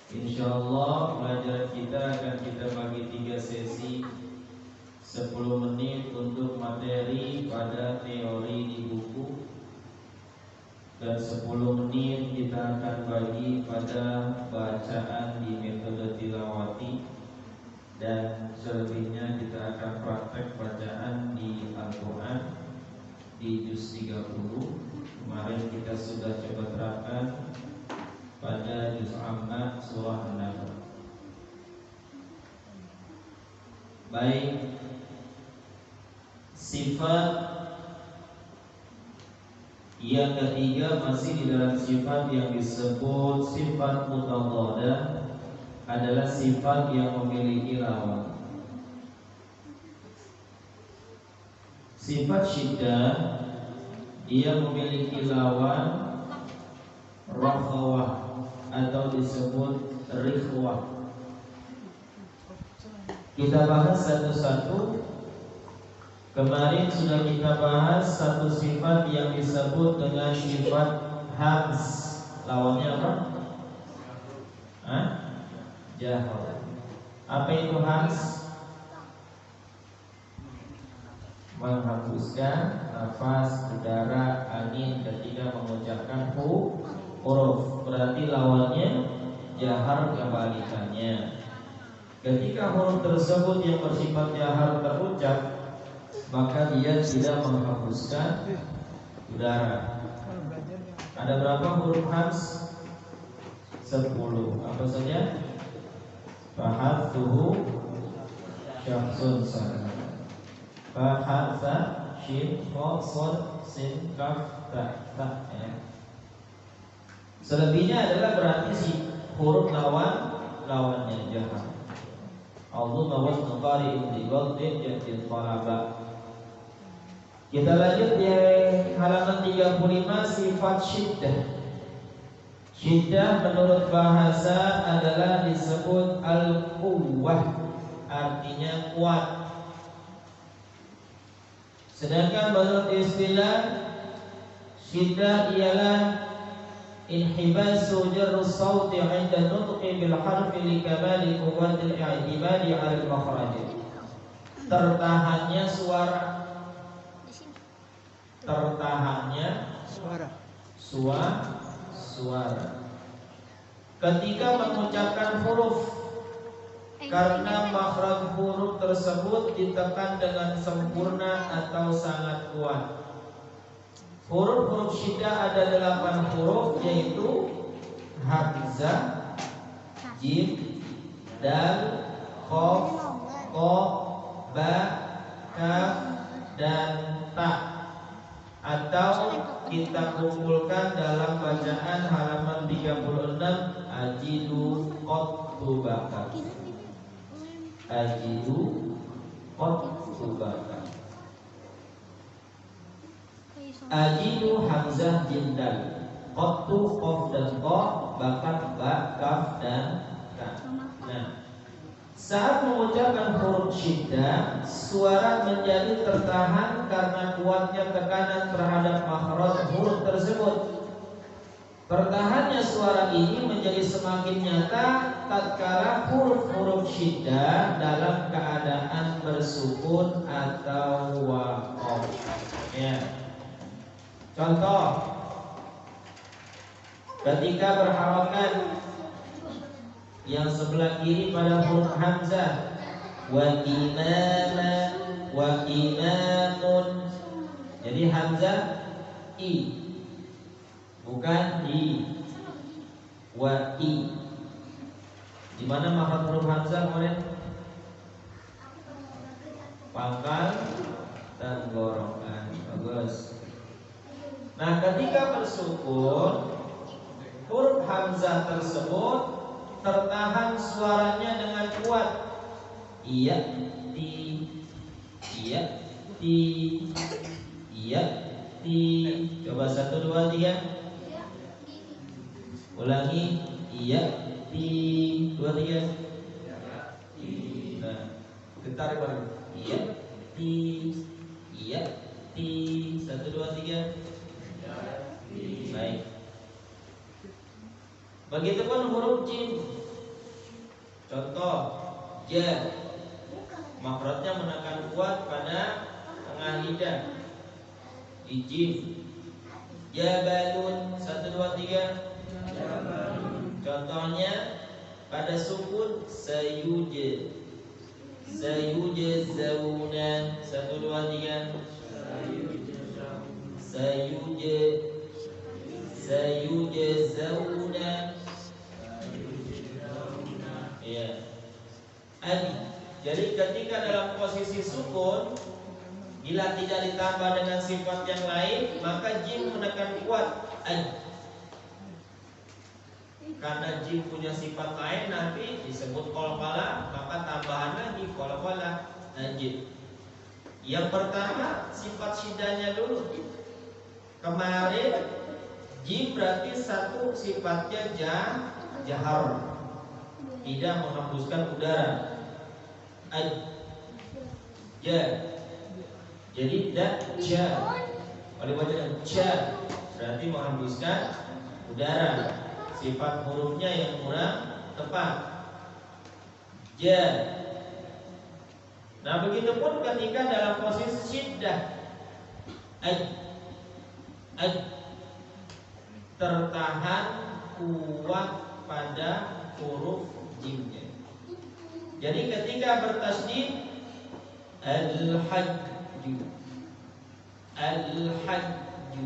Insyaallah pelajaran kita akan kita bagi 3 sesi, 10 menit untuk materi pada teori di buku, dan 10 menit kita akan bagi pada bacaan di metode tilawati, dan selebihnya kita akan praktek bacaan di Al-Quran di juz 30. Kemarin kita sudah coba terapkan pada juz amma surah An-Nahl. Baik, sifat yang ketiga masih di dalam sifat yang disebut sifat mutadhadah, adalah sifat yang memiliki lawan. Sifat syiddah dia memiliki lawan rakhawah atau disebut rikhwah. Kita bahas satu-satu. Kemarin sudah kita bahas satu sifat yang disebut dengan sifat hamz. Lawannya apa? Jahar. Apa itu hamz? Menghembuskan nafas, udara, angin ketika mengucapkan huruf. Berarti lawannya jahar kebalikannya. Ketika huruf tersebut yang bersifat jahar terucap, maka dia tidak menghembuskan udara. Ada berapa huruf hamz? 10. Apa saja? Fahathuhu syakhsun sana. Fahatha shin kha sad sin kaf ta ya. Selebihnya adalah berarti si huruf lawannya jahar. Allahumma wasnu qari'in di ghadin jadi talaba. Kita lanjut di halaman 35, sifat syiddah. Syiddah menurut bahasa adalah disebut al-quwwah, artinya kuat. Sedangkan menurut istilah syiddah ialah inhibasu jarrus sauti 'inda nutqi bil harfi li kamali quwwatil i'timadi 'ala al-makhraj. Tertahannya suara. Ketika mengucapkan huruf, karena makhraj huruf tersebut ditekan dengan sempurna atau sangat kuat. Huruf-huruf syiddah ada 8 huruf, yaitu hamzah, jim, dal, qaf, qa, ba, kaf, dan ta. Atau kita kumpulkan dalam bacaan halaman 36, ajidu qattu baka. Ajidu qattu baka. Ajidu hamzah jim dal, qattu qaf dan qa, bakat ba, kaf dan ta. Nah, saat mengucapkan huruf syiddah, suara menjadi tertahan karena kuatnya tekanan terhadap makhraj huruf tersebut. Tertahannya suara ini menjadi semakin nyata tatkala huruf-huruf syiddah dalam keadaan bersukun atau waqaf. Ya. Contoh, ketika berharokat yang sebelah kiri pada huruf hamzah, wa imama, wa imamun. Jadi hamzah i, bukan i. Wa i. Di mana makhraj huruf hamzah kemarin? Pangkal dan gorongan. Bagus. Nah, ketika bersukun, huruf hamzah tersebut tertahan suaranya dengan kuat. Iya, ti, iya, ti, iya, ti. Coba 1, 2, 3. Ulangi. Iya, ti, 2, 3. Nah, getar baru. Iya, ti, iya, ti. 1, 2, 3. Baik. Begitupun huruf jim. Contoh, ja, makrotnya menekan kuat pada tengah lidah. Di jim. Jabalun, 1, 2, 3. Contohnya pada sukun sayuje. Sayuje zauna, 1, 2, 3. Sayuje. Sayuje zauna. Ya. Adi. Jadi ketika dalam posisi sukun, bila tidak ditambah dengan sifat yang lain, maka jim menekan kuat adi. Karena jim punya sifat lain nanti disebut qalqalah, maka tambahan lagi qalqalah jim. Yang pertama sifat syidahnya dulu. Kemarin jim berarti satu sifatnya jahar, tidak menghembuskan udara. Ja. Jadi ja. Kalau dibaca dengan ja berarti menghembuskan udara. Sifat hurufnya yang kurang tepat. Ja. Nah, begitupun ketika dalam posisi syiddah. Tertahan kuat pada huruf jimnya. Jadi ketika bertasydid al-hajju, al-hajju,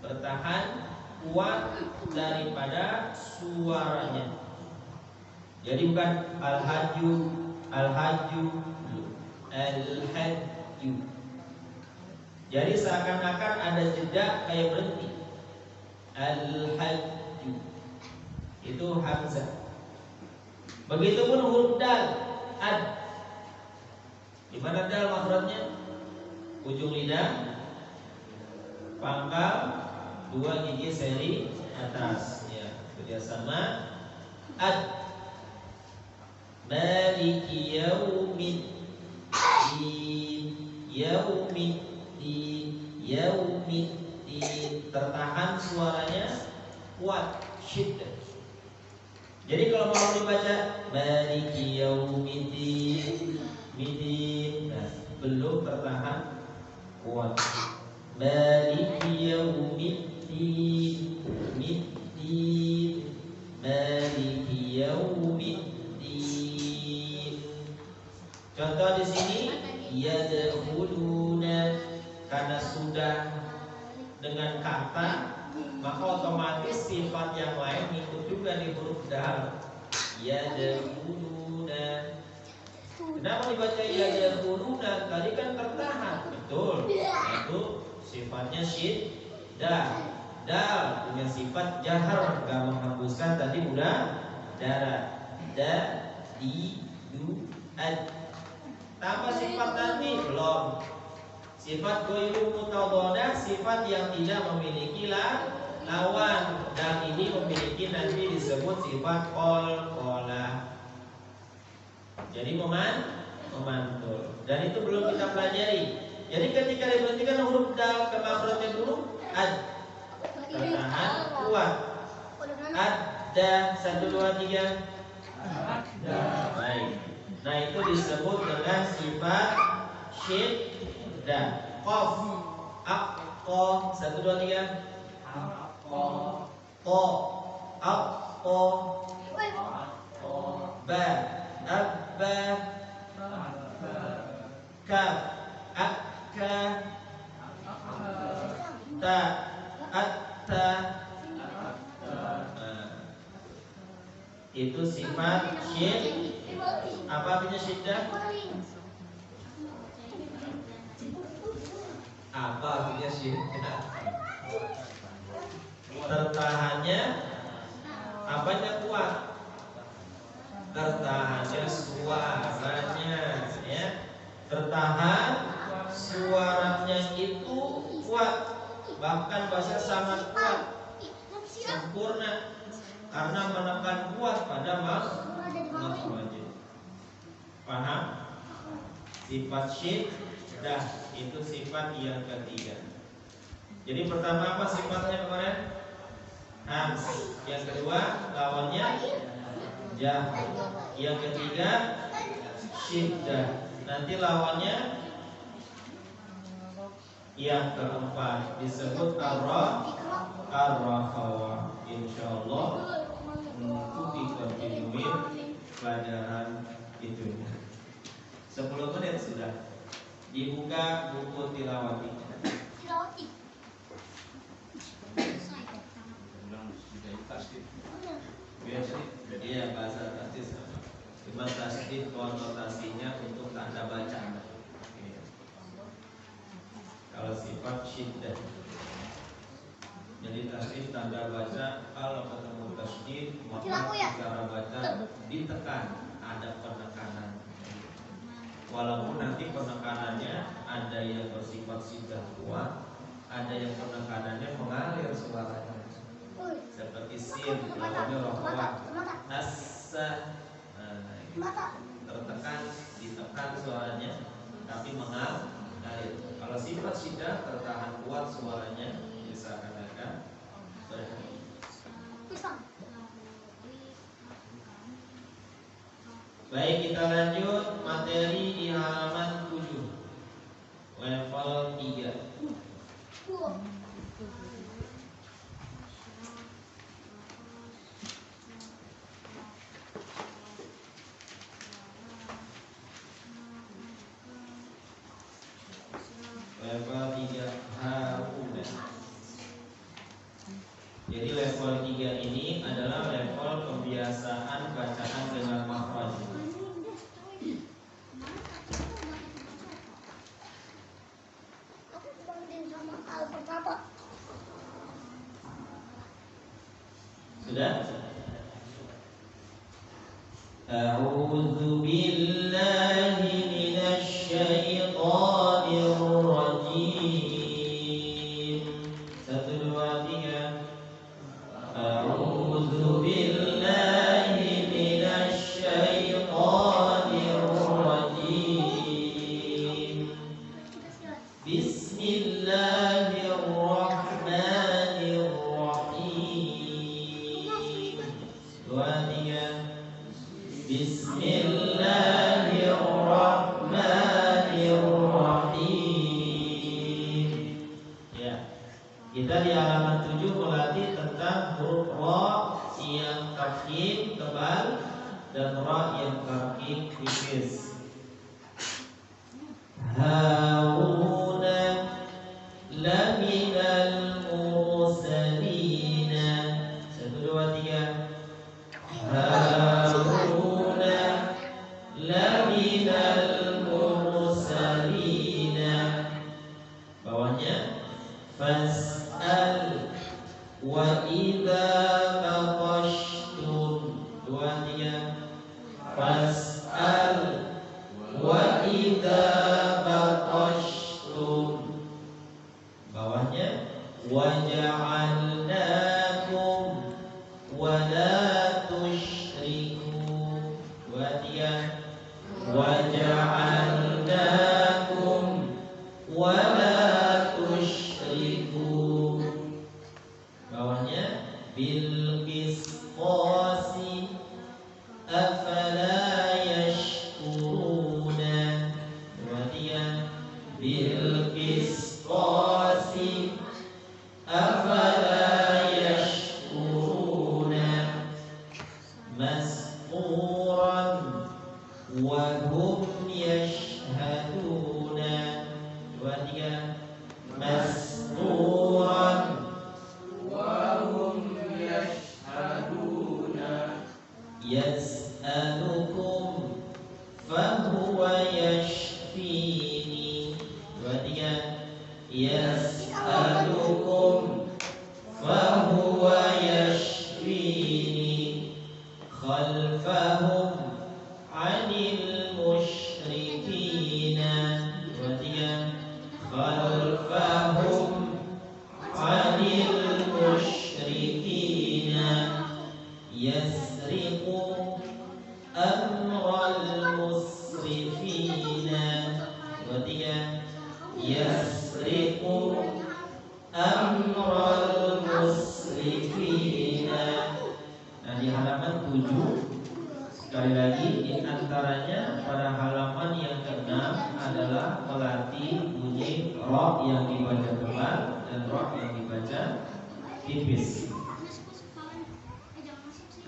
bertahan kuat daripada suaranya. Jadi bukan al-hajju, al-hajju, al-hajju. Jadi seakan-akan ada jeda kayak berhenti. Al-hajju itu hamzah. Begitupun huruf dal, ad. Di mana dal makhrajnya? Ujung lidah, pangkal, 2 gigi seri atas. Ya, kerjasama. Ad. Maliki yaumiddin, yaumiddin, yaumiddin. Tertahan suaranya kuat, syiddah. Jadi kalau mau dibaca Maliki yaumiddin, midin, nah, belum tertahan kuat. Maliki yaumiddin, middin, Maliki yaumiddin. Contoh di sini yadkhuluna, karena sudah dengan kata maka otomatis sifat yang lain ikut juga di huruf dal. Yadkhuluna. Kenapa dibaca yadkhuluna? Tadi kan tertahan, betul. Itu sifatnya syiddah. Dal punya sifat jahar, gak menghembuskan tadi udah darah. Da, di, du, ad. Tambah sifat nanti belum. Sifat ghairu mutadhadah, sifat yang tidak memiliki lawan, dan ini memiliki nanti disebut sifat qalqalah. Jadi memantul. Dan itu belum kita pelajari. Jadi ketika diberhentikan huruf dal ke makhrajnya dulu ad, tertahan kuat. Adda, 1, 2, 3. Adda. Baik. Nah, itu disebut dengan sifat syiddah. Qaf, aqqa, 1, 2, 3. Aqqa. Qa, aqqa. Ba, abba. Kaf, akka. Ta, atta. Itu sifat syiddah. Apa artinya syiddah? Apa artinya syiddah? Tertahannya apanya kuat? Tertahannya suaranya, ya. Tertahan suaranya itu kuat, bahkan bahasa sangat kuat, sempurna, karena menekan kuat pada makhraj. Paham? Sifat syiddah itu sifat yang ketiga. Jadi pertama apa sifatnya kemarin? Hams. Yang kedua lawannya jahar. Yang ketiga syiddah. Nanti lawannya yang keempat disebut ar-rakhawah. Insyaallah untuk dikontinuin pelajaran itu. 10 menit sudah. Dibuka buku tilawati. Iya, bahasa tasdid sama. Cuma tasdid konotasinya untuk tanda baca. Kalau sifat syiddah. Jadi tasdid tanda baca, kalau ketemu tasdid maka cara baca ditekan, ada penekanan. Walaupun nanti penekanannya ada yang bersifat syiddah kuat, ada yang penekanannya mengalir suaranya. Seperti sin, lawannya rohwah, asa, tertekan, ditekan suaranya, tapi mengalir. Kalau sifat syiddah tertahan kuat suaranya, bisa katakan berhenti. Baik, kita lanjut materi di halaman 7 level 3. Level 3 hauna. Jadi level 3 ini adalah level pembiasaan bacaan dengan makhraj. Sudah? A'udzu billahi minasy syaithanir rajim. 1 2 3. A'udzu billahi minasy syaithanir rajim. Bismillahirrahmanirrahim. 2 3. Bismillahirrahmanirrahim. Ya, kita di halaman 7 melatih tentang huruf ra yang kafif tebal dan ra yang kafif tipis. Haruna laminal mursalina. 1 2 3. Haruna laminal mursalina. Bawahnya fas'al wa idza baqashtum. 2 3. Fas'al wa idza baqashtum. Bawahnya waja'alnakum wa la tusyriku. 2 3. Waja'alnakum wa la tusyriku. Bawahnya bil qisqasi afala yashkuruna. 2 3. Bil qisqasi afala yashkuruna. Masquran wa hum yashhaduna. 2 3. Masquran wa hum yashhaduna. Yas'alukum fahuwa yashfini. 2 3. Yas'alukum fahuwa yashfini. Khalfahum 'anil musyrikina. 2 3. Khalfahum 'anil musyrikina. Yasriqu amral musrifina. 2 3. Yasriqu amral musrifina. Nah, di halaman 7 Sekali lagi, di antaranya pada halaman yang ke-6 adalah melatih bunyi ro yang dibaca tebal dan ro yang dibaca tipis.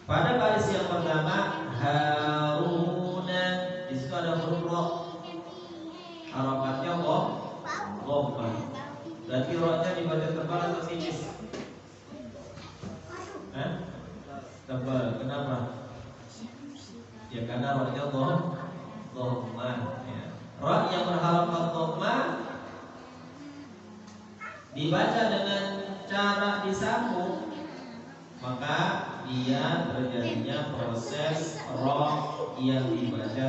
Pada baris yang pertama, Haruna, di situ ada huruf ro, harokatnya gomma. Berarti ro-nya dibaca tebal atau tipis? Tebal. Kenapa? Ya karena ro-nya gomma. Ya. Ro yang berharokat gomma dibaca dengan cara disambung, maka dia terjadinya proses ro yang dibaca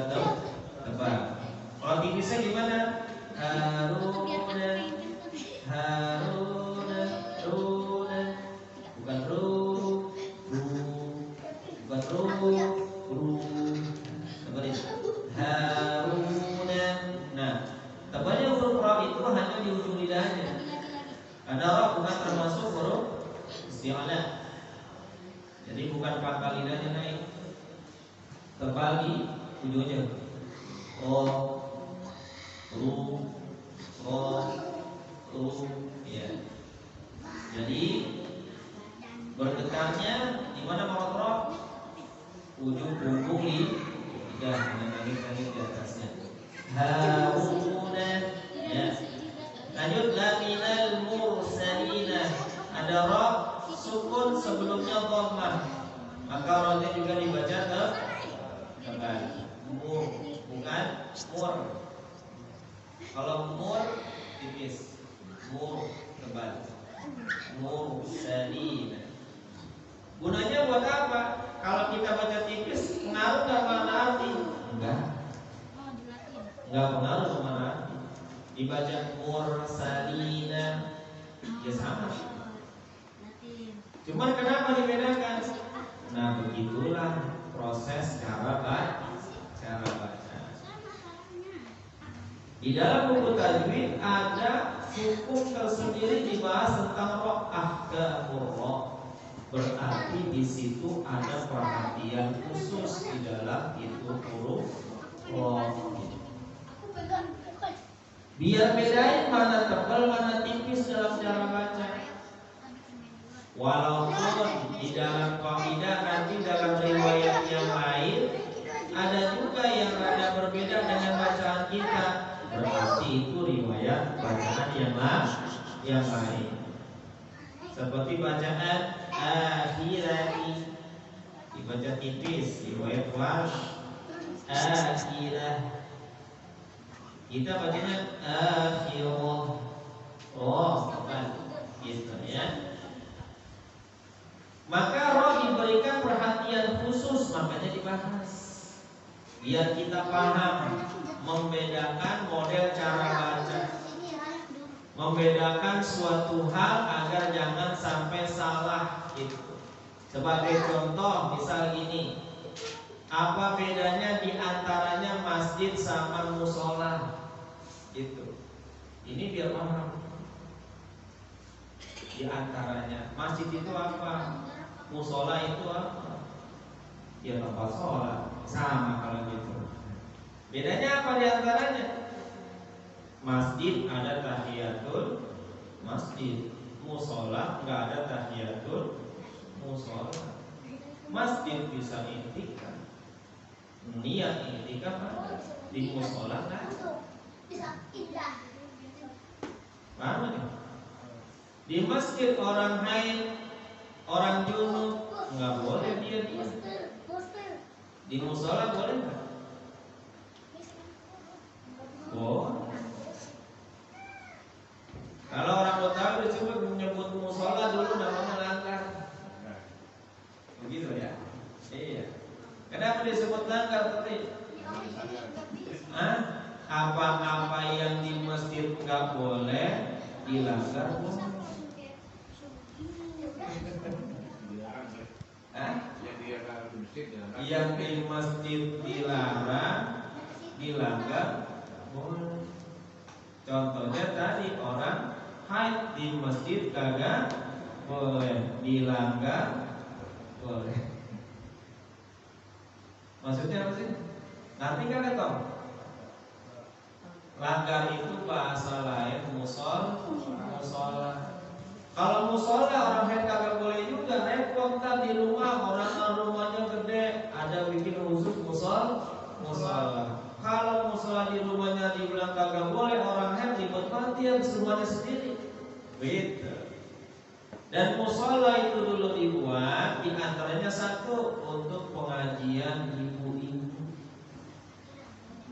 tebal. Kalau tipisnya gimana? Haruna, Haruna, Runa, bukan bukan seperti Haruna. Nah, tebalnya huruf ro itu hanya di ujung lidahnya. Karena ro bukan termasuk huruf isti'alah. Jadi bukan pangkal lidahnya naik, tebal di ujungnya. Ya. Jadi bergetarnya di mana ro? Ujung punggung di lidah dengan langit-langit di atasnya. Haruna. Ya. Lanjut, laminal mursalina. Ada ro sukun sebelumnya dhammah, maka ro-nya juga dibaca tebal. Mur, bukan mur. Kalau mur tipis, mur tebal. Mursalina. Gunanya buat apa? Kalau kita baca tipis, pengaruh nggak mana arti? Enggak pengaruh ke mana arti. Dibaca mursalina, ya sama. Cuman kenapa dibedakan? Nah, begitulah proses cara baca. Di dalam buku tajwid ada hukum tersendiri dibahas tentang ro, ahkamur ro. Berarti di situ ada perhatian khusus di dalam itu huruf ro. Biar bedain mana tebal mana tipis dalam cara baca. Walaupun di dalam qaidah nanti dalam riwayat yang lain ada juga yang rada berbeda dengan bacaan kita, berarti itu riwayat bacaan yang lain. Seperti bacaan akhirati dibaca tipis, riwayat Warsh akhirah. Kita bacanya akhirah. Oh, bukan gitu ya. Maka roh diberikan perhatian khusus, makanya dibahas biar kita paham, membedakan model cara baca, membedakan suatu hal agar jangan sampai salah gitu. Sebagai contoh, misal gini, apa bedanya di antaranya masjid sama musola gitu. Ini biar paham. Di antaranya masjid itu apa? Musola itu apa? Ya tempat sholat. Sama kalau gitu. Bedanya apa di antaranya? Masjid ada tahiyatul masjid, musola nggak ada tahiyatul musola. Masjid bisa i'tikaf, niat i'tikaf ada, di musola kan? Paham nih? Di masjid orang haid, orang junub nggak boleh dia. Di musola boleh nggak? Boleh. Kalau orang Betawi disebut menyebut musola dulu namanya langgar. Begitu ya? Iya. Kenapa disebut langgar tadi? Apa-apa yang di masjid nggak boleh dilanggar boleh. Yang di masjid dilarang, dilanggar boleh. Contohnya tadi orang haid di masjid kagak boleh, dilanggar boleh. Maksudnya apa sih? Ngerti kan ya Tom? Langgar itu bahasa lain musola. Kalau musola orang head kagak boleh juga, repot kan di rumah, orang rumahnya gede, ada bikin khusus musola. Kalau musola di rumahnya dibilang kagak boleh, orang head ribet mati ya rumahnya sendiri. Gitu. Dan musola itu dulu dibuat, di antaranya satu untuk pengajian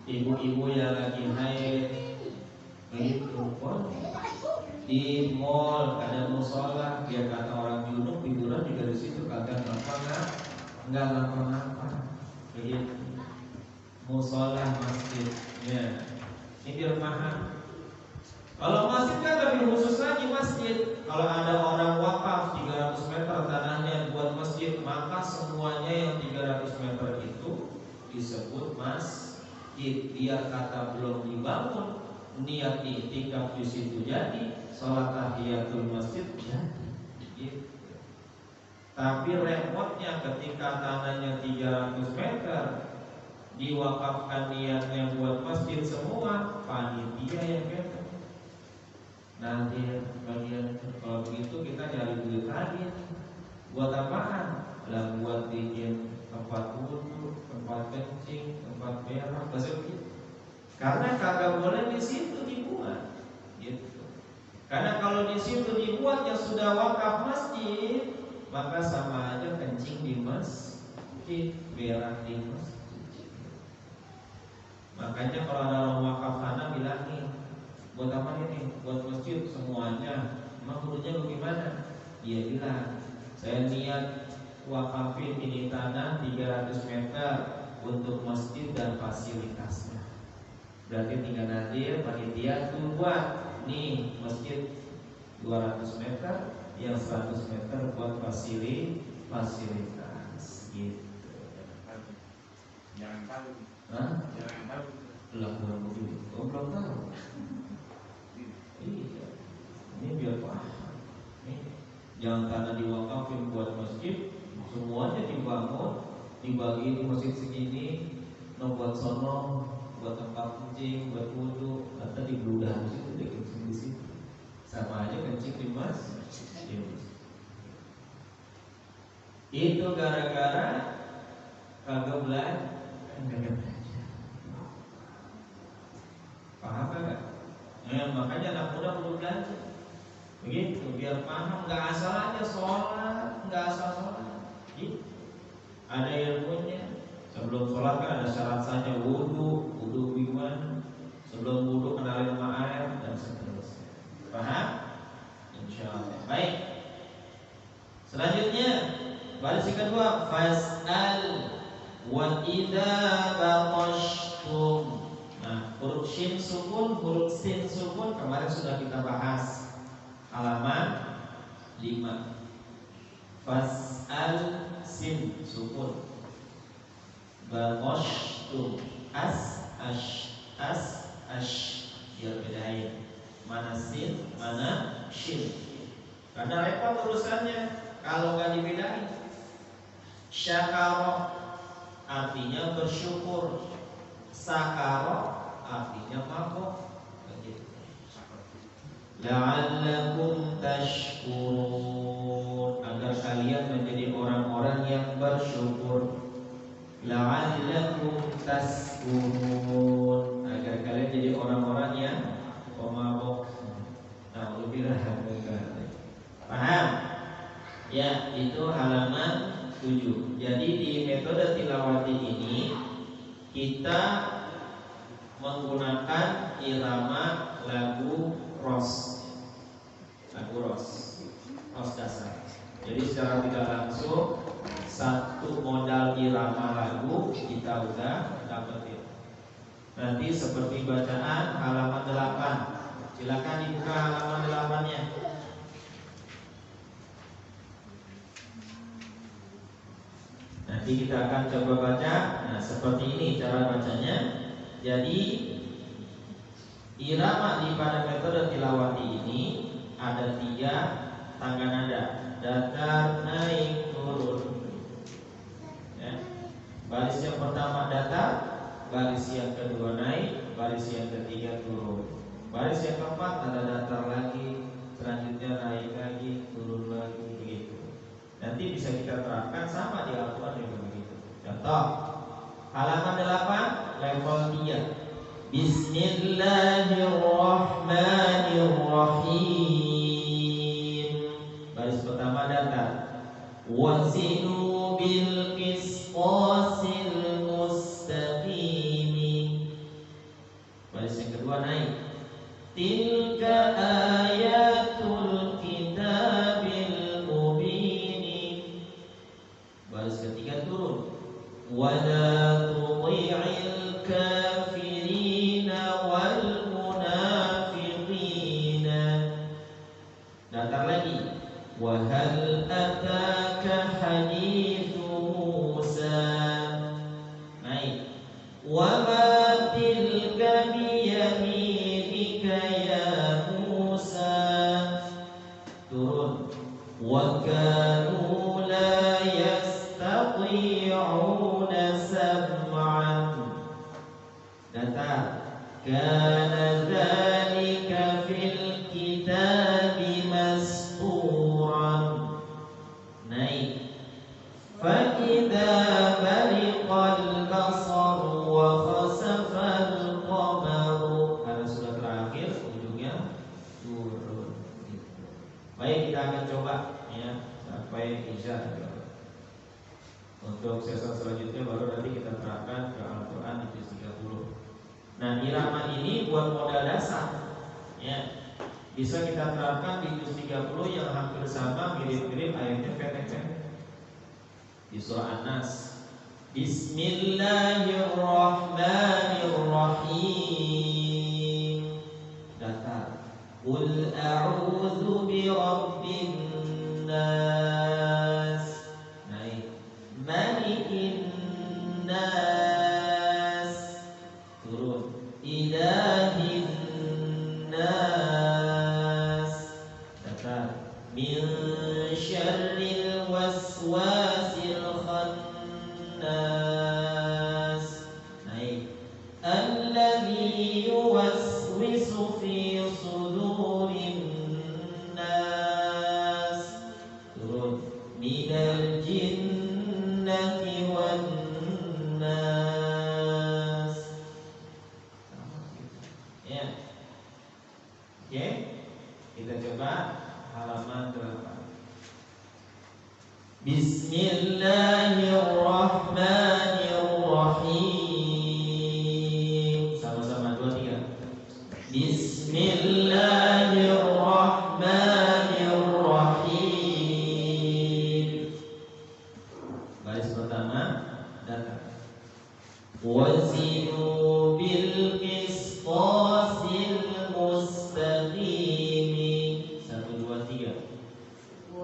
ibu-ibu yang lagi haid, begitu. Di mall ada musola, biar kata orang junub tiduran juga di situ kagak ngapa-ngapa, begitu. Musola masjidnya, ini biar paham. Kalau masjid kan lebih khusus lagi masjid. Kalau ada orang wakaf 300 meter tanahnya buat masjid, maka semuanya yang 300 meter itu disebut masjid. Biar kata belum dibangun, niat i'tikaf di situ jadi, sholat tahiyatul masjid jadi. Gitu. Tapi repotnya ketika tanahnya 300 meter diwakafkan niatnya buat masjid semua, panitia yang kena. Nanti bagian kalau begitu kita cari duit lagi. Buat apaan? Lah buat bikin tempat wudhu, tempat kencing, tempat berak, begitu. Karena kagak boleh di situ dibuat, gitu. Karena kalau di situ dibuat yang sudah wakaf masjid, maka sama aja kencing di masjid, berak di masjid. Makanya kalau ada orang wakaf tanah bilangin, buat apa ini? Buat masjid semuanya. Emang menurutnya bagaimana? Dia bilang, saya niat wakafin ini tanah 300 meter untuk masjid dan fasilitasnya. Berarti tinggal nanti panitia tuh buat nih masjid 200 meter, yang 100 meter buat fasilitas gitu. Jangan tahu. Jangan tahu. Belum begitu. Belum tahu. Iya. Ini biar paham. Jangan tanah diwakafin buat masjid, semuanya dibangun, dibagi di masjid segini, buat sono, buat tempat kencing, buat wudhu, atau di beludah di situ, dia kencing di situ. Sama aja kencing di masjid. Itu gara-gara kagak belajar. Paham kagak? Makanya anak muda perlu belajar. Begitu, biar paham, nggak asal aja sholat, nggak asal sholat. Gitu. Ada ilmunya. Sebelum sholat kan ada syarat saja, wudhu gimana? Sebelum wudhu kenalin sama air dan seterusnya. Paham? Insya Allah. Baik. Selanjutnya, baris kedua, fas'al wa idza baqashtum. Nah, huruf shin sukun, huruf sin sukun kemarin sudah kita bahas. Halaman 5. Fas'al sin sukun, baqashtum ash biar bedain mana sin mana shin, karena repot urusannya kalau nggak dibedain. Syakara artinya bersyukur, sakara artinya mabuk. La'allakum tashkurun, agar kalian menjadi orang-orang yang bersyukur. La'allakum tashkurun, agar kalian jadi orang-orang yang pemabuk. Alhamdulillah. Paham? Ya, itu halaman 7. Jadi di metode tilawati ini kita menggunakan irama lagu ros dasar. Jadi secara tidak langsung satu modal irama lagu kita udah dapetin. Nanti seperti bacaan halaman 8. Silakan dibuka halaman 8-nya. Nanti kita akan coba baca. Nah, seperti ini cara bacanya. Jadi irama di pada metode tilawati ini ada 3 tangga nada, datar, naik, turun. Ya. Baris yang pertama datar, baris yang kedua naik, baris yang ketiga turun. Baris yang keempat ada datar lagi, selanjutnya naik lagi, turun lagi, begitu. Nanti bisa kita terapkan sama di Al-Quran juga begitu. Contoh, halaman 8 level 3. Bismillahirrahmanirrahim. Baris pertama datar. Wazinu bil qisqasil mustaqim. Baris yang kedua naik. Tilka ayatul kitabil mubin. Baris ketiga turun. Wala tuti'il kafirina wal munafiqina. Datar lagi. Wa hal ataka hadithu Musa. Naik. Wa ma tilka biyaminika ya Musa. Turun. Wa kanu la yastati'una sam'an. Datar. Kana dzalika fil kitabi masturan. Naik. Fa idza bariqal basar wa khasafal qamaru. Karena sudah terakhir ujungnya turun. Baik, kita akan coba ya sampai isya. Untuk sesi selanjutnya baru nanti kita terapkan ke Al-Quran di juz 30. Nah, irama ini buat modal dasar ya. Bisa kita terapkan di juz 30 yang hampir sama, mirip-mirip, ayatnya pendek-pendek. Di surah An-Nas. Bismillahirrahmanirrahim. Datar. Qul a'udzu birabbin nas. Naik. Malikin nas. Turun. Ilahin nas. Datar. Min syarril waswasil khannas. Naik. Alladzi yuwaswisu fi sudurin nas. Turun. Minal jinnati wan nas. Ya. Oke. Kita coba halaman 8. Bismillahirrahmanirrahim. Sama-sama 2 3. Bismillahirrahmanirrahim. Baris pertama datang. Wazinu bil qisqasil mustaqim. 1 2 3.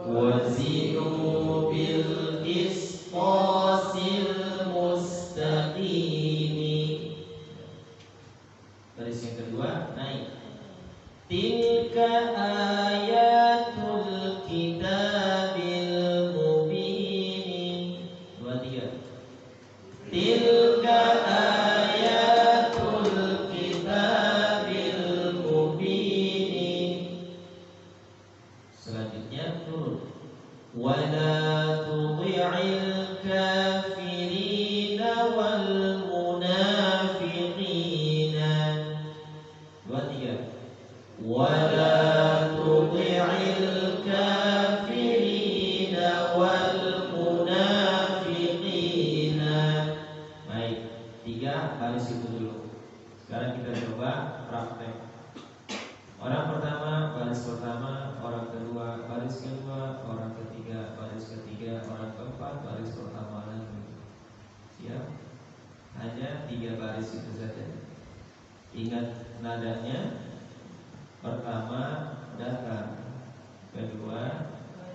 Wazinu bil qisqasil mustaqim. Baris yang kedua naik. Tilka ayatul kitabil mubin. 2 3. Tilka ayatul kitabil mubin. Selanjutnya turun. Wala tuti'il kafirina wal munafiqina. 2 3. Wala tuti'il kafirina wal munafiqina. Baik, 3 baris itu dulu. Sekarang kita coba praktek. Orang pertama, baris pertama, orang kedua, baris kedua, orang ketiga, baris ketiga, orang keempat, baris pertama lagi. Siap? Hanya 3 baris itu saja. Ingat nadanya. Pertama datar, kedua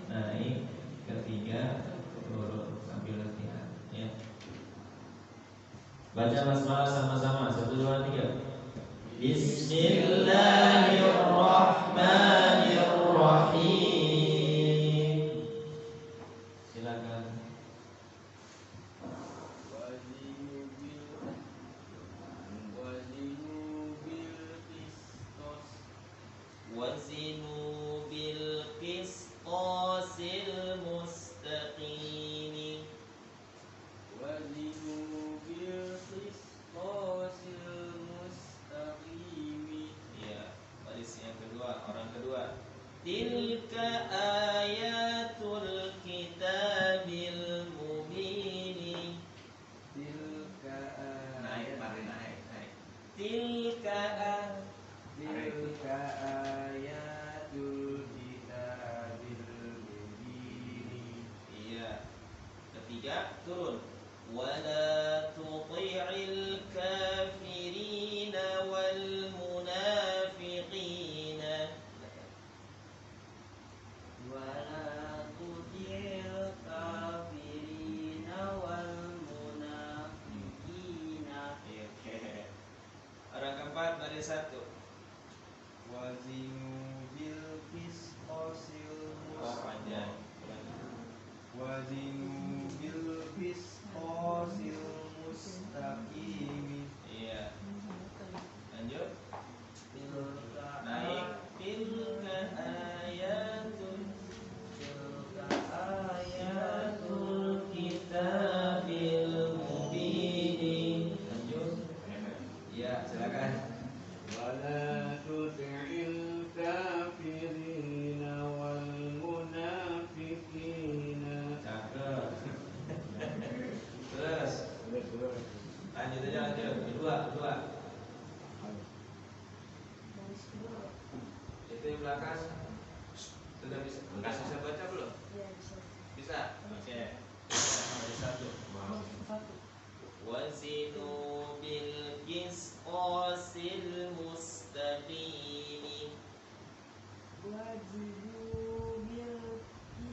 naik, ketiga turun sambil latihan ya. Baca basmalah sama-sama. 1 2 3. Bismillahirrahmanirrahim. Silakan. Wazinu bil qisqasil mustaqimi. Ya, baris yang kedua, orang kedua. Tilka ayatul kitabil mubin. Tilka Naik, mari ayat naik. Tilka ayatul kitabil mubin. Iya. Ketiga, turun. Wala tuti'il kafirina wal munafiqina. Wala tuti'il kafirina wal munafiqina. Iya. Orang keempat, baris satu. Wazinu bil qisqasil Panjang. Wazinu bil qisqasil mustaqimi. Iya. Lanjut. Tilka Naik. Tilka ayatul kitabil mubin. Lanjut. Ya, silakan. Wala tuti'il kafirina wal munafiqina. Cakep. Terus. Lanjut aja, lanjut. Kedua. Itu yang belakang sudah bisa baca belum? Bisa. Oke. Baris satu. Wazinu bil qisqasil mustaqim. Wazinu